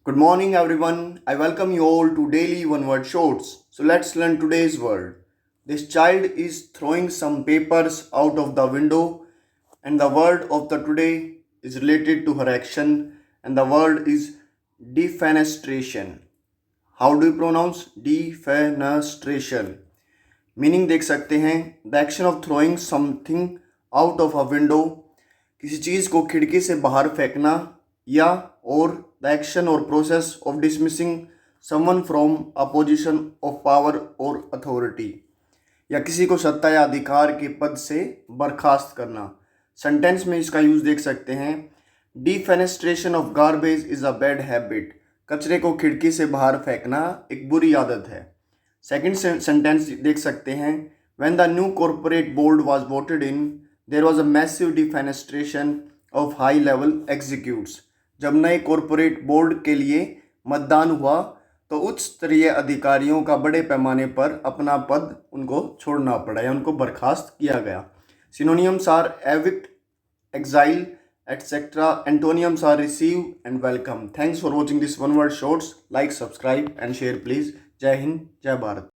Good morning, everyone. I welcome you all to daily one word shorts. So let's learn today's word. This child is throwing some papers out of the window, and the word of the today is related to her action, and the word is defenestration. How do you pronounce defenestration? Meaning देख सकते हैं the action of throwing something out of a window, किसी चीज़ को खिड़की से बाहर फेंकना, या और द एक्शन और process of dismissing someone from a position of power और अथॉरिटी, या किसी को सत्ता या अधिकार के पद से बर्खास्त करना। सेंटेंस में इसका यूज़ देख सकते हैं। Defenestration of garbage is a bad habit. कचरे को खिड़की से बाहर फेंकना एक बुरी आदत है। सेकेंड सेंटेंस देख सकते हैं। When the new corporate board was voted in, there was a massive defenestration of high level executives. जब नए कॉरपोरेट बोर्ड के लिए मतदान हुआ तो उच्च स्तरीय अधिकारियों का बड़े पैमाने पर अपना पद उनको छोड़ना पड़ा या उनको बर्खास्त किया गया। Synonyms are evict, exile, etc. Antonyms are receive and welcome. Thanks for watching this one word shorts. Like, subscribe and share please. Jai Hind, Jai Bharat.